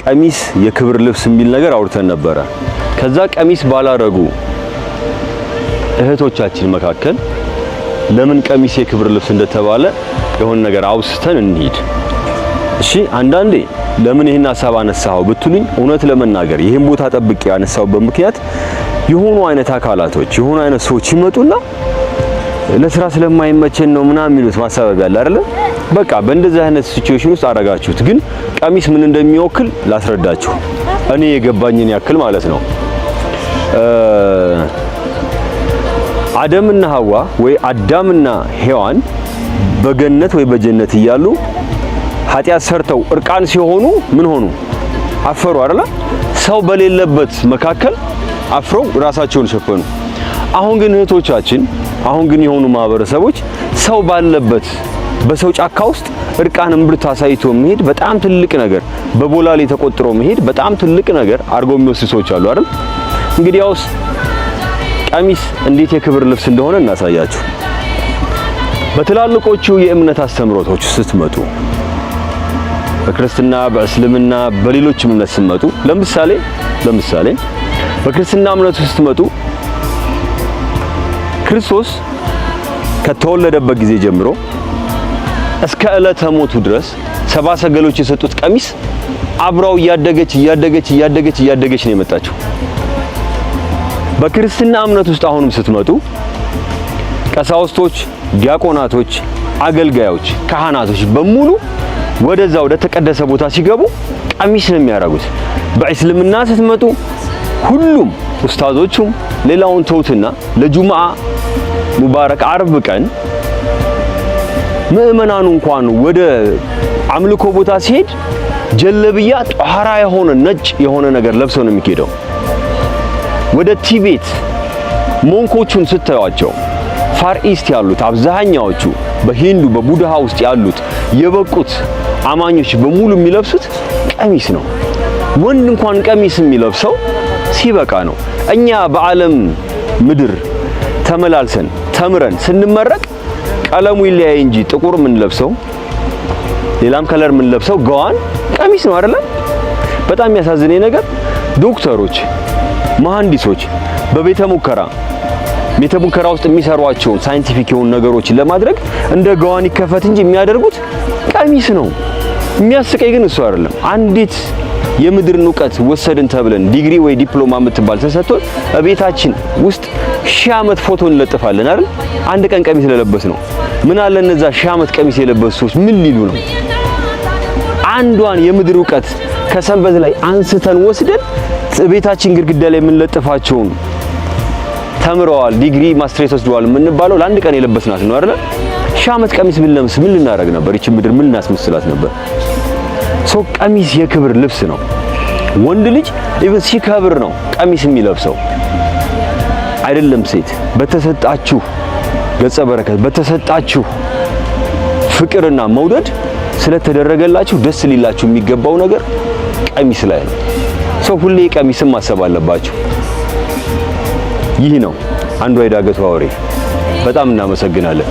ቀሚስ የክብር ልብስ የሚል ነገር አውርተን ነበረ። ከዛ ቀሚስ ባላረጉ እህቶቻችን መካከል ለምን ቀሚስ የክብር ልብስ እንደተባለ የሆነ ነገር አውስተን እንሂድ። እሺ አንዳንዴ ለምን ይሄን ሐሳብ አነሳው ብትሉኝ እውነት ለመናገር ይሄን ቦታ ጠብቄ ያነሳውበት ምክንያት የሆኑ አይነት አካላቶች የሆኑ አይነት ሰዎች ይመጡና ለስራ ስለማይመቸን ነው ምናምን የሚሉት ማሳበብ ያለ አይደል? በቃ በእንደዚህ አይነት ሲቹዌሽን ውስጥ አረጋችሁት። ግን ቀሚስ ምን እንደሚወክል ላስረዳችሁ እኔ የገባኝን ያክል ማለት ነው። አደምና ሐዋ ወይ አዳምና ሔዋን በገነት ወይ በጀነት እያሉ ኃጢያት ሰርተው እርቃን ሲሆኑ ምን ሆኑ? አፈሩ አይደል? ሰው በሌለበት መካከል አፍረው ራሳቸውን ሸፈኑ። አሁን ግን እህቶቻችን አሁን ግን የሆኑ ማህበረሰቦች ሰው ባለበት በሰው ጫካ ውስጥ እርቃን እምብርት አሳይቶ መሄድ በጣም ትልቅ ነገር፣ በቦላሌ ተቆጥሮ መሄድ በጣም ትልቅ ነገር አድርገው የሚወስዱ ሰዎች አሉ አይደል? እንግዲያውስ ቀሚስ እንዴት የክብር ልብስ እንደሆነ እናሳያችሁ። በትላልቆቹ የእምነት አስተምሮቶች ስትመጡ በክርስትና፣ በእስልምና፣ በሌሎችም እምነት ስትመጡ ለምሳሌ በክርስትና እምነት ስትመጡ ክርስቶስ ከተወለደበት ጊዜ ጀምሮ እስከ ዕለተ ሞቱ ድረስ ሰባ ሰገሎች የሰጡት ቀሚስ አብራው እያደገች ነው የመጣችው። በክርስትና እምነት ውስጥ አሁንም ስትመጡ ቀሳውስቶች፣ ዲያቆናቶች፣ አገልጋዮች፣ ካህናቶች በሙሉ ወደዛ ወደ ተቀደሰ ቦታ ሲገቡ ቀሚስ ነው የሚያደርጉት። በእስልምና ስትመጡ ሁሉም ኡስታዞቹም ሌላውን ተውትና ለጁምዓ ሙባረክ አርብ ቀን ምእመናኑ እንኳን ወደ አምልኮ ቦታ ሲሄድ ጀለብያ ጧራ የሆነ ነጭ የሆነ ነገር ለብሰው ነው የሚሄደው። ወደ ቲቤት ሞንኮቹን ስታዩአቸው ፋር ኢስት ያሉት አብዛኛዎቹ በሂንዱ በቡድሃ ውስጥ ያሉት የበቁት አማኞች በሙሉ የሚለብሱት ቀሚስ ነው። ወንድ እንኳን ቀሚስ የሚለብሰው ሲበቃ ነው። እኛ በዓለም ምድር ተመላልሰን ተምረን ስንመረቅ ቀለሙ ይለያይ እንጂ ጥቁር ምን ለብሰው ሌላም ከለር ምን ለብሰው ጋዋን ቀሚስ ነው አይደል? በጣም የሚያሳዝነኝ ነገር ዶክተሮች፣ መሐንዲሶች በቤተ ሙከራ ውስጥ የሚሰሯቸው ሳይንቲፊክ የሆኑ ነገሮችን ለማድረግ እንደ ጋዋን ይከፈት እንጂ የሚያደርጉት ቀሚስ ነው። የሚያስቀይ ግን እሱ አይደለም። አንዲት የምድርን ዕውቀት ወሰድን ተብለን ዲግሪ ወይ ዲፕሎማ የምትባል ተሰጥቶን በቤታችን ውስጥ 1000 ዓመት ፎቶ እንለጥፋለን አይደል? አንድ ቀን ቀሚስ ለለበስ ነው። ምን አለ እነዛ 1000 ዓመት ቀሚስ የለበሱ ሰዎች ምን ሊሉ ነው? አንዷን የምድር ዕውቀት ከሰንበት ላይ አንስተን ወስደን ቤታችን ግድግዳ ላይ የምንለጥፋቸውን ተምረዋል፣ ዲግሪ ማስትሬት ወስደዋል የምንባለው ለአንድ ቀን የለበስናት ነው አይደል? 1000 ዓመት ቀሚስ ብንለብስ ምን ልናደርግ ነበር? ይቺ ምድር ምን እናስመስላት ነበር? ሰው ቀሚስ የክብር ልብስ ነው። ወንድ ልጅ ኢቭን ሲከብር ነው ቀሚስ የሚለብሰው አይደለም ሴት። በተሰጣችሁ ገጸ በረከት በተሰጣችሁ ፍቅርና መውደድ ስለተደረገላችሁ ደስ ሊላችሁ የሚገባው ነገር ቀሚስ ላይ ነው። ሰው ሁሌ ቀሚስን ማሰብ አለባችሁ። ይህ ነው አንዱ የዳገቱ አውሬ። በጣም እናመሰግናለን።